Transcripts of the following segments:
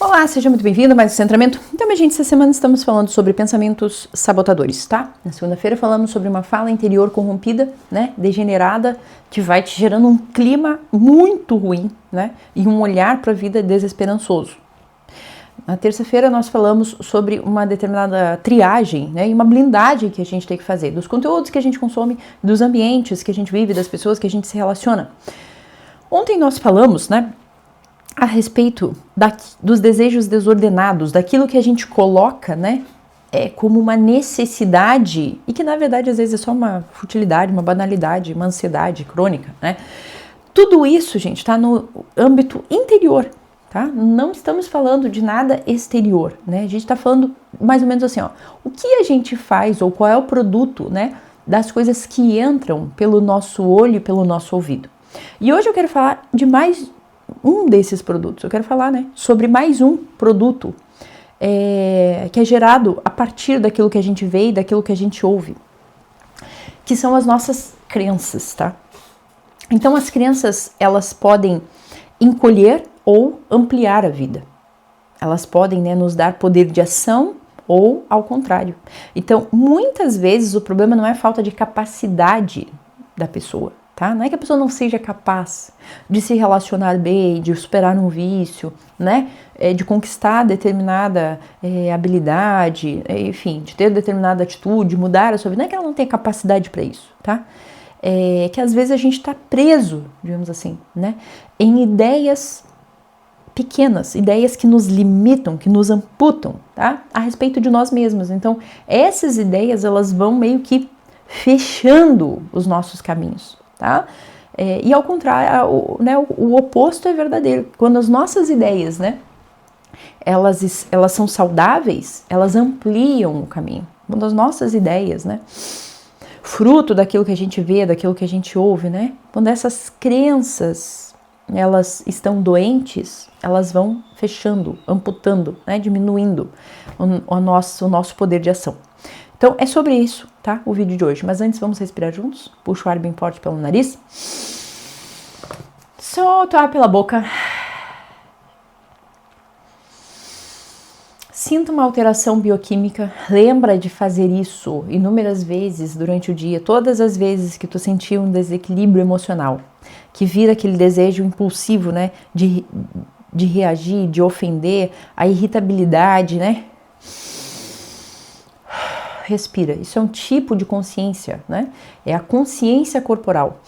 Olá, seja muito bem-vindo a mais um Centramento. Então, minha gente, essa semana estamos falando sobre pensamentos sabotadores, tá? Na segunda-feira falamos sobre uma fala interior corrompida, né, degenerada, que vai te gerando um clima muito ruim, né, e um olhar para a vida desesperançoso. Na terça-feira nós falamos sobre uma determinada triagem, né, e uma blindagem que a gente tem que fazer dos conteúdos que a gente consome, dos ambientes que a gente vive, das pessoas que a gente se relaciona. Ontem nós falamos, né, a respeito dos desejos desordenados, daquilo que a gente coloca, né, como uma necessidade e que na verdade às vezes é só uma futilidade, uma banalidade, uma ansiedade crônica, né? Tudo isso, gente, está no âmbito interior, tá? Não estamos falando de nada exterior, né? A gente está falando mais ou menos assim, ó, o que a gente faz ou qual é o produto, né, das coisas que entram pelo nosso olho e pelo nosso ouvido. E hoje eu quero falar de mais um desses produtos. Eu quero falar, né, sobre mais um produto que é gerado a partir daquilo que a gente vê e daquilo que a gente ouve, que são as nossas crenças, tá? Então, as crenças, elas podem encolher ou ampliar a vida. Elas podem, né, nos dar poder de ação ou ao contrário. Então, muitas vezes o problema não é a falta de capacidade da pessoa, tá? Não é que a pessoa não seja capaz de se relacionar bem, de superar um vício, né? De conquistar determinada habilidade, enfim, de ter determinada atitude, mudar a sua vida. Não é que ela não tenha capacidade para isso, tá? Que às vezes a gente está preso, digamos assim, né? Em ideias pequenas, ideias que nos limitam, que nos amputam, tá? A respeito de nós mesmos. Então, essas ideias, elas vão meio que fechando os nossos caminhos, tá? E ao contrário, né, o oposto é verdadeiro. Quando as nossas ideias, né, elas são saudáveis, elas ampliam o caminho. Quando as nossas ideias, né, fruto daquilo que a gente vê, daquilo que a gente ouve, né, quando essas crenças, elas estão doentes, elas vão fechando, amputando, né, diminuindo o nosso poder de ação. Então, é sobre isso, tá? O vídeo de hoje. Mas antes, vamos respirar juntos. Puxa o ar bem forte pelo nariz. Solta o ar pela boca. Sinta uma alteração bioquímica. Lembra de fazer isso inúmeras vezes durante o dia. Todas as vezes que tu sentir um desequilíbrio emocional. Que vira aquele desejo impulsivo, né? De reagir, de ofender. A irritabilidade, né? Respira, isso é um tipo de consciência, né? É a consciência corporal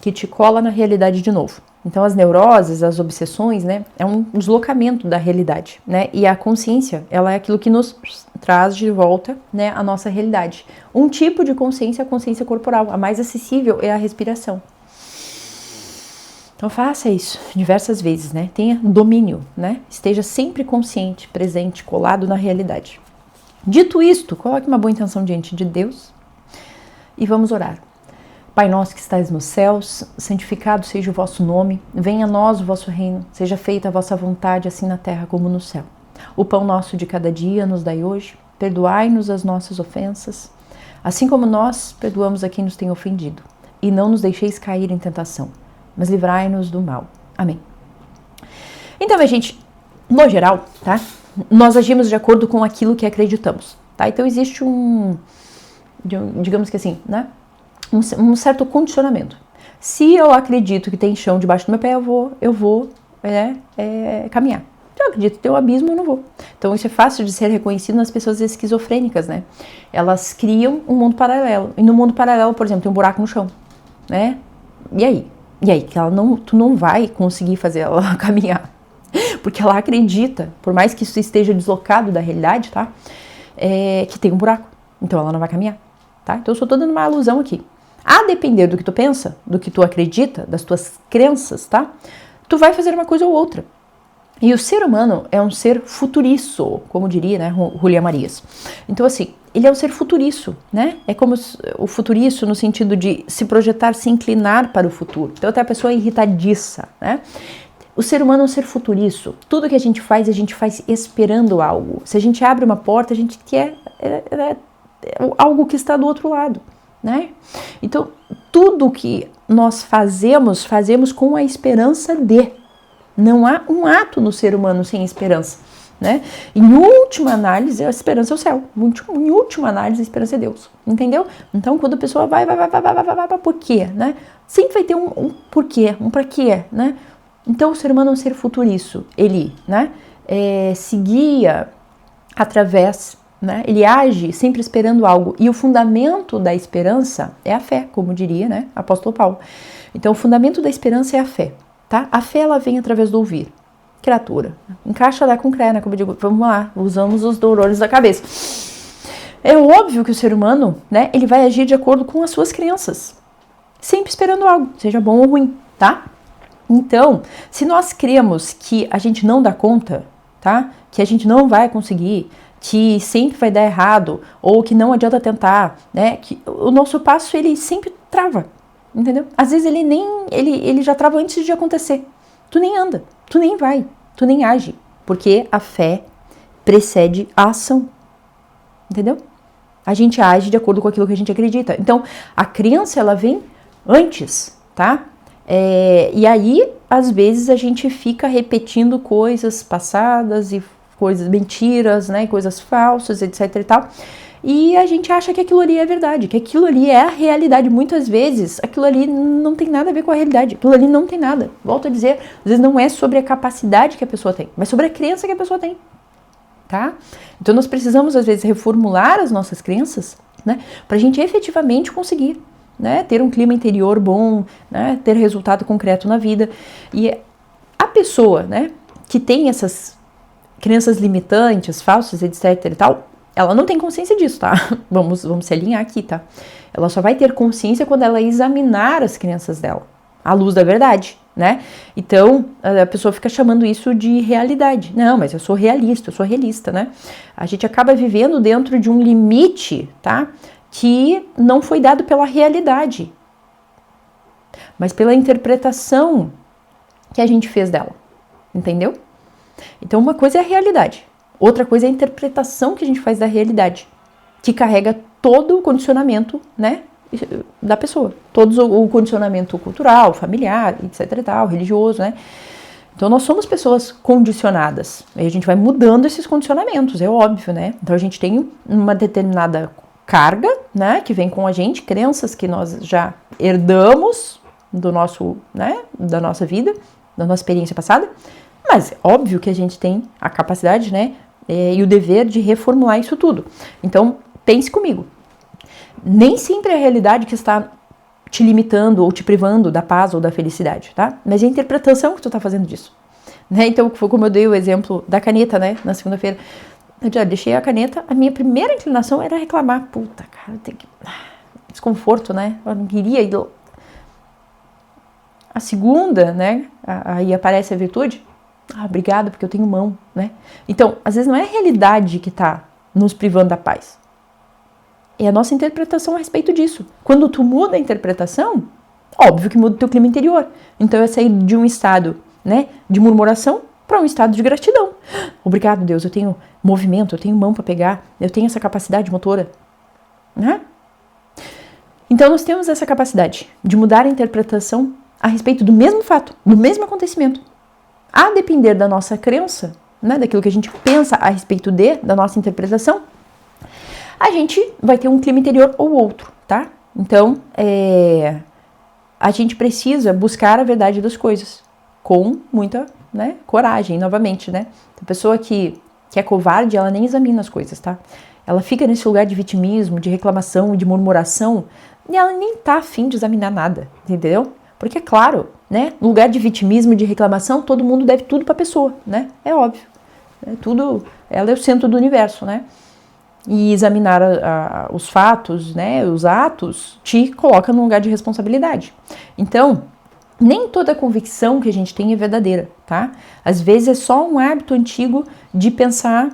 que te cola na realidade de novo. Então as neuroses, as obsessões, né? É um deslocamento da realidade, né? E a consciência, ela é aquilo que nos traz de volta, né, a nossa realidade. Um tipo de consciência é a consciência corporal, a mais acessível é a respiração. Então faça isso diversas vezes, né? Tenha domínio, né? Esteja sempre consciente, presente, colado na realidade. Dito isto, coloque uma boa intenção diante de Deus e vamos orar. Pai nosso que estais nos céus, santificado seja o vosso nome, venha a nós o vosso reino, seja feita a vossa vontade, assim na terra como no céu. O pão nosso de cada dia nos dai hoje, perdoai-nos as nossas ofensas, assim como nós perdoamos a quem nos tem ofendido. E não nos deixeis cair em tentação, mas livrai-nos do mal. Amém. Então, minha gente, no geral, tá? Nós agimos de acordo com aquilo que acreditamos, tá? Então existe digamos que assim, né? Um certo condicionamento. Se eu acredito que tem chão debaixo do meu pé, eu vou caminhar. Se eu acredito que tem um abismo, eu não vou. Então isso é fácil de ser reconhecido nas pessoas esquizofrênicas, né? Elas criam um mundo paralelo. E no mundo paralelo, por exemplo, tem um buraco no chão, né? E aí? Que tu não vai conseguir fazer ela caminhar. Porque ela acredita, por mais que isso esteja deslocado da realidade, tá? Que tem um buraco. Então ela não vai caminhar, tá? Então eu só tô dando uma alusão aqui. A depender do que tu pensa, do que tu acredita, das tuas crenças, tá? Tu vai fazer uma coisa ou outra. E o ser humano é um ser futuriço, como diria, né, Julián Marías. Então assim, ele é um ser futuriço, né? É como o futuriço no sentido de se projetar, se inclinar para o futuro. Então até a pessoa é irritadiça, né? O ser humano é um ser futuriço. Tudo que a gente faz esperando algo. Se a gente abre uma porta, a gente quer algo que está do outro lado, né? Então, tudo que nós fazemos com a esperança de. Não há um ato no ser humano sem esperança, né? Em última análise, a esperança é o céu. Em última análise, a esperança é Deus. Entendeu? Então, quando a pessoa vai, por quê, né? Sempre vai ter um porquê, um pra quê, né? Então, o ser humano é um ser futuriço. Ele, né? Se guia através, né? Ele age sempre esperando algo. E o fundamento da esperança é a fé, como diria, né? Apóstolo Paulo. Então, o fundamento da esperança é a fé, tá? A fé, ela vem através do ouvir. Criatura, encaixa lá com cré, né? Como eu digo, vamos lá, usamos os dolores da cabeça. É óbvio que o ser humano, né? Ele vai agir de acordo com as suas crenças. Sempre esperando algo, seja bom ou ruim, tá? Então, se nós cremos que a gente não dá conta, tá? Que a gente não vai conseguir, que sempre vai dar errado, ou que não adianta tentar, né? Que o nosso passo, ele sempre trava, entendeu? Às vezes ele já trava antes de acontecer. Tu nem anda, tu nem vai, tu nem age, porque a fé precede a ação, entendeu? A gente age de acordo com aquilo que a gente acredita. Então, a crença, ela vem antes, tá? E aí, às vezes, a gente fica repetindo coisas passadas e coisas mentiras, né? Coisas falsas, etc e tal. E a gente acha que aquilo ali é verdade, que aquilo ali é a realidade. Muitas vezes, aquilo ali não tem nada a ver com a realidade. Aquilo ali não tem nada. Volto a dizer, às vezes não é sobre a capacidade que a pessoa tem, mas sobre a crença que a pessoa tem, tá? Então, nós precisamos, às vezes, reformular as nossas crenças, né? Pra gente efetivamente conseguir, né? Ter um clima interior bom, né? Ter resultado concreto na vida. E a pessoa, né? Que tem essas crenças limitantes, falsas, etc e tal, ela não tem consciência disso, tá? Vamos se alinhar aqui, tá? Ela só vai ter consciência quando ela examinar as crenças dela, à luz da verdade, né? Então, a pessoa fica chamando isso de realidade. Não, mas eu sou realista, né? A gente acaba vivendo dentro de um limite, tá? Que não foi dado pela realidade, mas pela interpretação que a gente fez dela, entendeu? Então, uma coisa é a realidade. Outra coisa é a interpretação que a gente faz da realidade, que carrega todo o condicionamento, né, da pessoa. Todo o condicionamento cultural, familiar, etc e tal, religioso, né. Então, nós somos pessoas condicionadas. Aí a gente vai mudando esses condicionamentos, é óbvio, né. Então, a gente tem uma determinada carga, né, que vem com a gente, crenças que nós já herdamos do nosso, né, da nossa vida, da nossa experiência passada. Mas é óbvio que a gente tem a capacidade, né, e o dever de reformular isso tudo. Então, pense comigo. Nem sempre é a realidade que está te limitando ou te privando da paz ou da felicidade, tá? Mas é a interpretação que tu está fazendo disso, né? Então, foi como eu dei o exemplo da caneta, né, na segunda-feira. Eu já deixei a caneta, a minha primeira inclinação era reclamar. Puta, cara, tem que... Desconforto, né? Eu não queria ir... A segunda, né, aí aparece a virtude. Obrigado, porque eu tenho mão, né? Então, às vezes não é a realidade que está nos privando da paz. É a nossa interpretação a respeito disso. Quando tu muda a interpretação, óbvio que muda o teu clima interior. Então, é sair de um estado, né, de murmuração para um estado de gratidão. Obrigado, Deus, eu tenho movimento, eu tenho mão para pegar, eu tenho essa capacidade motora, né? Então, nós temos essa capacidade de mudar a interpretação a respeito do mesmo fato, do mesmo acontecimento. A depender da nossa crença, né, daquilo que a gente pensa a respeito da nossa interpretação, a gente vai ter um clima interior ou outro, tá? Então, a gente precisa buscar a verdade das coisas com muita, né, coragem, novamente, né? A pessoa que é covarde, ela nem examina as coisas, tá? Ela fica nesse lugar de vitimismo, de reclamação, de murmuração, e ela nem tá afim de examinar nada, entendeu? Porque, é claro, né, no lugar de vitimismo, de reclamação, todo mundo deve tudo para a pessoa, né? É óbvio. Ela é o centro do universo, né? E examinar os fatos, né, os atos, te coloca num lugar de responsabilidade. Então, nem toda convicção que a gente tem é verdadeira, tá? Às vezes é só um hábito antigo de pensar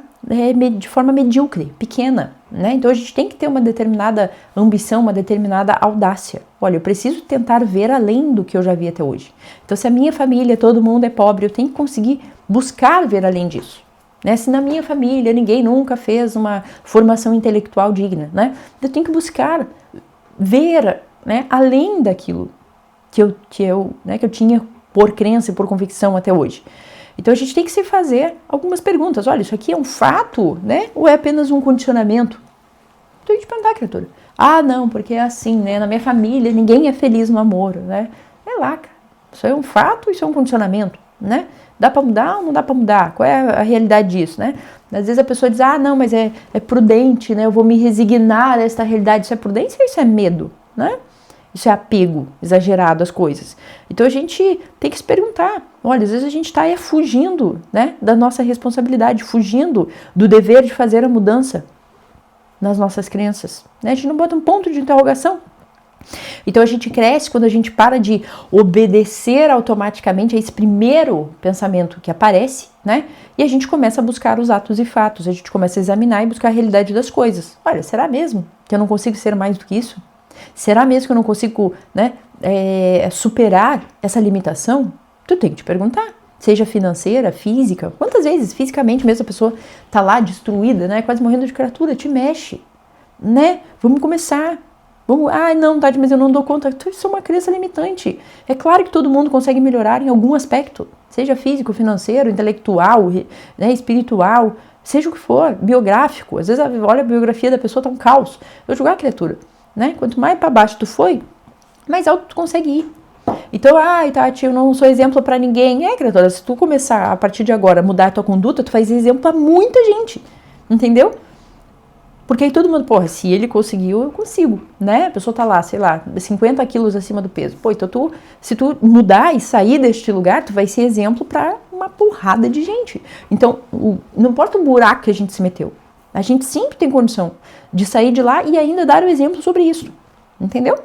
de forma medíocre, pequena, né? Então a gente tem que ter uma determinada ambição, uma determinada audácia. Olha, eu preciso tentar ver além do que eu já vi até hoje. Então, se a minha família, todo mundo é pobre, eu tenho que conseguir buscar ver além disso, né? Se na minha família ninguém nunca fez uma formação intelectual digna, né? Eu tenho que buscar ver, né, além daquilo que eu tinha por crença e por convicção até hoje. Então a gente tem que se fazer algumas perguntas. Olha, isso aqui é um fato, né? Ou é apenas um condicionamento? Então a gente perguntar, criatura. Ah, não, porque é assim, né? Na minha família ninguém é feliz no amor, né? É lá, cara. Isso é um fato, isso é um condicionamento, né? Dá pra mudar ou não dá pra mudar? Qual é a realidade disso, né? Às vezes a pessoa diz, ah, não, mas é prudente, né? Eu vou me resignar a esta realidade. Isso é prudência ou isso é medo, né? Isso é apego exagerado às coisas. Então a gente tem que se perguntar. Olha, às vezes a gente está fugindo, né, da nossa responsabilidade, fugindo do dever de fazer a mudança nas nossas crenças. Né? A gente não bota um ponto de interrogação. Então a gente cresce quando a gente para de obedecer automaticamente a esse primeiro pensamento que aparece, né? E a gente começa a buscar os atos e fatos, a gente começa a examinar e buscar a realidade das coisas. Olha, será mesmo que eu não consigo ser mais do que isso? Será mesmo que eu não consigo, né, superar essa limitação? Tu tem que te perguntar. Seja financeira, física. Quantas vezes, fisicamente mesmo, a pessoa tá lá destruída, né, quase morrendo de criatura, te mexe, né? Vamos começar. Vamos, não, Tati, mas eu não dou conta. Isso é uma crença limitante. É claro que todo mundo consegue melhorar em algum aspecto, seja físico, financeiro, intelectual, né, espiritual, seja o que for, biográfico. Às vezes, olha a biografia da pessoa, tá um caos. Eu julgar a criatura, né? Quanto mais para baixo tu foi, mais alto tu consegue ir. Então, Tati, eu não sou exemplo para ninguém. Criatura, se tu começar a partir de agora a mudar a tua conduta, tu faz exemplo para muita gente, entendeu? Porque aí todo mundo, porra, se ele conseguiu, eu consigo, né? A pessoa tá lá, sei lá, 50 quilos acima do peso. Pô, então se tu mudar e sair deste lugar, tu vai ser exemplo para uma porrada de gente. Então, não importa o buraco que a gente se meteu. A gente sempre tem condição de sair de lá e ainda dar o exemplo sobre isso, entendeu?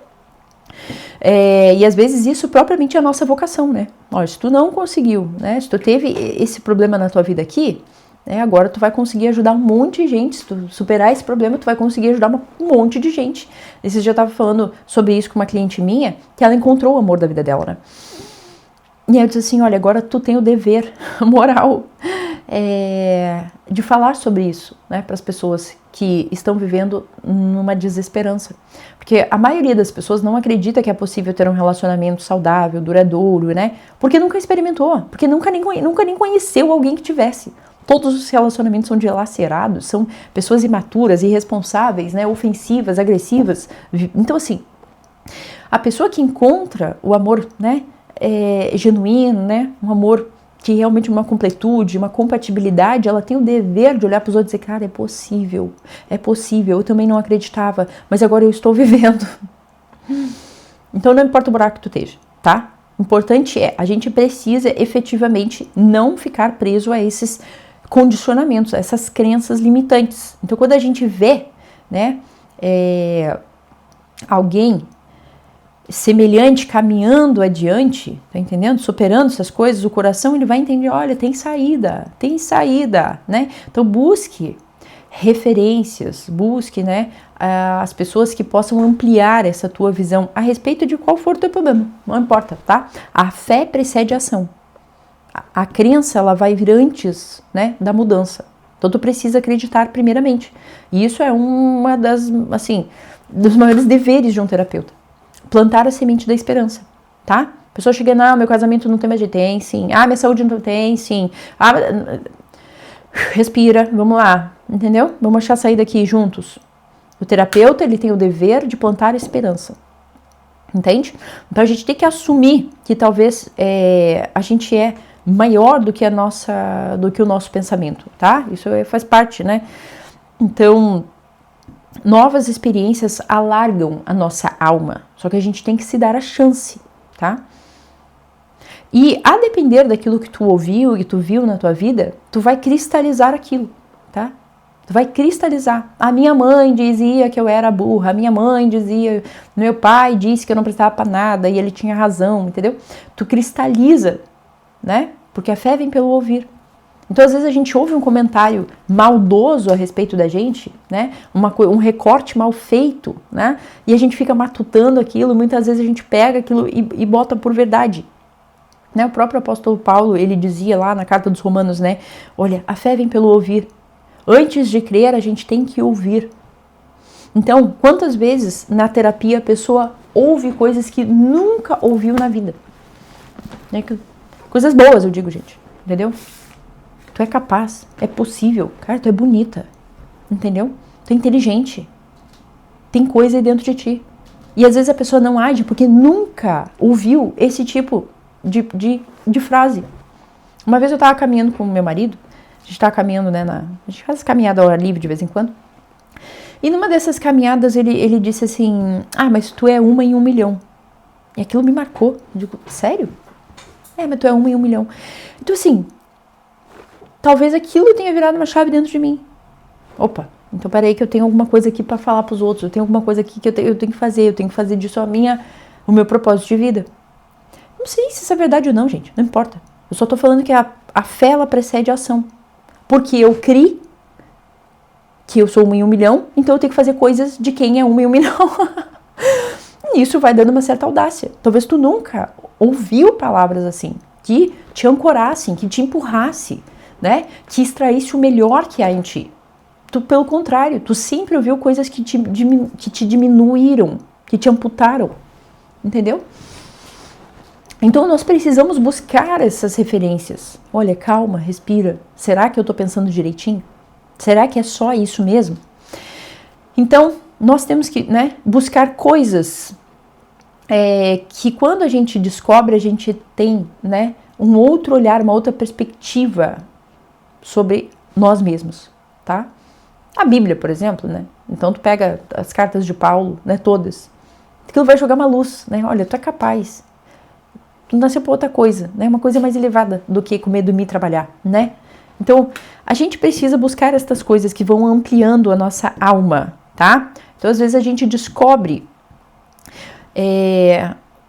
E às vezes isso propriamente é a nossa vocação, né? Olha, se tu não conseguiu, né? Se tu teve esse problema na tua vida aqui, agora tu vai conseguir ajudar um monte de gente. Se tu superar esse problema, tu vai conseguir ajudar um monte de gente. Esses dias eu estava falando sobre isso com uma cliente minha, que ela encontrou o amor da vida dela, né? E aí eu disse assim, olha, agora tu tem o dever moral de falar sobre isso, né, para as pessoas que estão vivendo numa desesperança. Porque a maioria das pessoas não acredita que é possível ter um relacionamento saudável, duradouro, né? Porque nunca experimentou, porque nunca nem conheceu alguém que tivesse. Todos os relacionamentos são dilacerados, são pessoas imaturas, irresponsáveis, né, ofensivas, agressivas. Então, assim, a pessoa que encontra o amor, né, genuíno, né, um amor que realmente uma completude, uma compatibilidade, ela tem o dever de olhar para os outros e dizer, cara, é possível, eu também não acreditava, mas agora eu estou vivendo. Então não importa o buraco que tu esteja, tá? O importante a gente precisa efetivamente não ficar preso a esses condicionamentos, a essas crenças limitantes. Então quando a gente vê, né, alguém semelhante caminhando adiante, tá entendendo? Superando essas coisas, o coração ele vai entender, olha, tem saída, né? Então busque referências, busque, né, as pessoas que possam ampliar essa tua visão a respeito de qual for o teu problema, não importa, tá? A fé precede a ação. A crença, ela vai vir antes, né, da mudança. Então tu precisa acreditar primeiramente. E isso é uma das, assim, dos maiores deveres de um terapeuta. Plantar a semente da esperança, tá? A pessoa chega, meu casamento não tem mais jeito, tem sim. Minha saúde não tem, sim. Respira, vamos lá, entendeu? Vamos achar a saída aqui juntos. O terapeuta, ele tem o dever de plantar a esperança, entende? Então a gente tem que assumir que talvez a gente é maior do que o nosso pensamento, tá? Isso faz parte, né? Então, novas experiências alargam a nossa alma, só que a gente tem que se dar a chance, tá? E a depender daquilo que tu ouviu e tu viu na tua vida, tu vai cristalizar aquilo, tá? Tu vai cristalizar. A minha mãe dizia que eu era burra, a minha mãe dizia, meu pai disse que eu não prestava pra nada e ele tinha razão, entendeu? Tu cristaliza, né? Porque a fé vem pelo ouvir. Então, às vezes, a gente ouve um comentário maldoso a respeito da gente, né? Um recorte mal feito, né? E a gente fica matutando aquilo, muitas vezes a gente pega aquilo e bota por verdade. Né? O próprio apóstolo Paulo, ele dizia lá na carta dos Romanos, né? Olha, a fé vem pelo ouvir. Antes de crer, a gente tem que ouvir. Então, quantas vezes na terapia a pessoa ouve coisas que nunca ouviu na vida? Né? Coisas boas, eu digo, gente. Entendeu? Tu é capaz, é possível. Cara, tu é bonita. Entendeu? Tu é inteligente. Tem coisa aí dentro de ti. E às vezes a pessoa não age porque nunca ouviu esse tipo de frase. Uma vez eu tava caminhando com o meu marido, a gente tava caminhando, né, a gente faz caminhada ao ar livre de vez em quando, e numa dessas caminhadas ele disse assim, mas tu é 1 em 1 milhão. E aquilo me marcou. Eu digo, sério? Mas tu é 1 em 1 milhão. Então assim, talvez aquilo tenha virado uma chave dentro de mim. Opa, então peraí que eu tenho alguma coisa aqui pra falar pros outros, eu tenho alguma coisa aqui que eu tenho que fazer disso o meu propósito de vida. Não sei se isso é verdade ou não, gente, não importa. Eu só tô falando que a fé, ela precede a ação. Porque eu criei que eu sou 1 em 1 milhão, então eu tenho que fazer coisas de quem é 1 em 1 milhão. E isso vai dando uma certa audácia. Talvez tu nunca ouviu palavras assim, que te ancorassem, que te empurrasse, né? Que extraísse o melhor que há em ti. Tu, pelo contrário, tu sempre ouviu coisas que te diminuíram, que te amputaram. Entendeu? Então nós precisamos buscar essas referências. Olha, calma, respira. Será que eu estou pensando direitinho? Será que é só isso mesmo? Então nós temos que, né, buscar coisas que quando a gente descobre, a gente tem, né, um outro olhar, uma outra perspectiva sobre nós mesmos, tá? A Bíblia, por exemplo, né? Então tu pega as cartas de Paulo, né, todas. Aquilo vai jogar uma luz, né? Olha, tu é capaz. Tu nasceu para outra coisa, né? Uma coisa mais elevada do que comer, dormir e trabalhar, né? Então, a gente precisa buscar estas coisas que vão ampliando a nossa alma, tá? Então, às vezes a gente descobre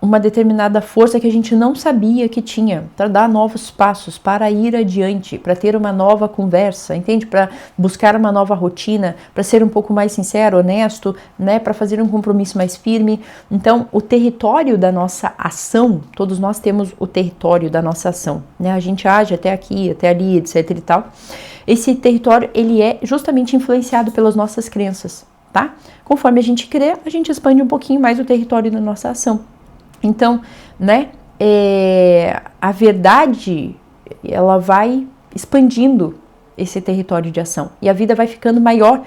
uma determinada força que a gente não sabia que tinha, para dar novos passos, para ir adiante, para ter uma nova conversa, entende? Para buscar uma nova rotina, para ser um pouco mais sincero, honesto, né? Para fazer um compromisso mais firme. Então, o território da nossa ação, todos nós temos o território da nossa ação, né? A gente age até aqui, até ali, etc e tal. Esse território, ele é justamente influenciado pelas nossas crenças, tá? Conforme a gente crê, a gente expande um pouquinho mais o território da nossa ação. Então, né, a verdade, ela vai expandindo esse território de ação. E a vida vai ficando maior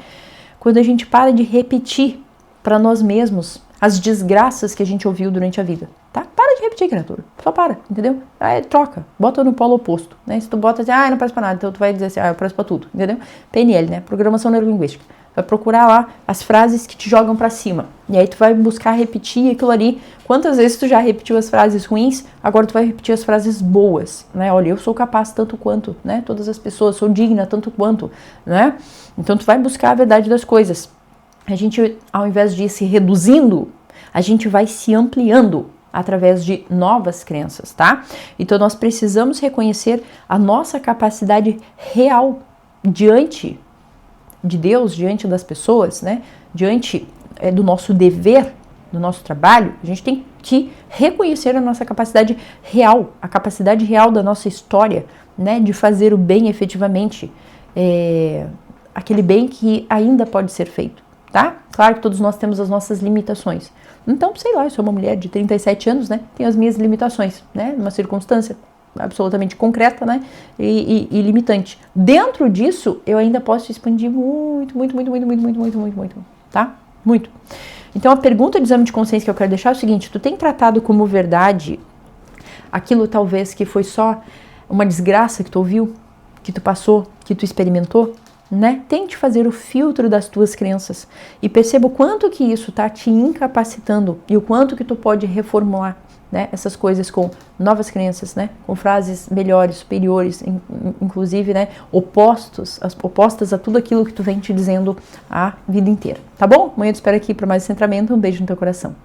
quando a gente para de repetir para nós mesmos as desgraças que a gente ouviu durante a vida, tá? Para de repetir, criatura. Só para, entendeu? Aí troca, bota no polo oposto, né? Se tu bota assim, não presta pra nada, então tu vai dizer assim, eu presto pra tudo, entendeu? PNL, né? Programação Neurolinguística. Vai procurar lá as frases que te jogam pra cima. E aí tu vai buscar repetir aquilo ali. Quantas vezes tu já repetiu as frases ruins, agora tu vai repetir as frases boas, né? Olha, eu sou capaz tanto quanto, né? Todas as pessoas, sou digna tanto quanto, né? Então tu vai buscar a verdade das coisas. A gente, ao invés de ir se reduzindo, a gente vai se ampliando através de novas crenças, tá? Então nós precisamos reconhecer a nossa capacidade real diante de Deus, diante das pessoas, né? Diante do nosso dever, do nosso trabalho, a gente tem que reconhecer a nossa capacidade real, a capacidade real da nossa história, né? De fazer o bem efetivamente, aquele bem que ainda pode ser feito, tá? Claro que todos nós temos as nossas limitações. Então, sei lá, eu sou uma mulher de 37 anos, né? Tenho as minhas limitações, né? Numa circunstância absolutamente concreta, né, e limitante. Dentro disso, eu ainda posso expandir muito, tá? Muito. Então, a pergunta de exame de consciência que eu quero deixar é o seguinte: tu tem tratado como verdade aquilo talvez que foi só uma desgraça que tu ouviu, que tu passou, que tu experimentou, né? Tente fazer o filtro das tuas crenças e perceba o quanto que isso tá te incapacitando e o quanto que tu pode reformular, né, essas coisas com novas crenças, né, com frases melhores, superiores, inclusive, né, opostas a tudo aquilo que tu vem te dizendo a vida inteira, tá bom? Amanhã eu te espero aqui para mais centramento. Um beijo no teu coração.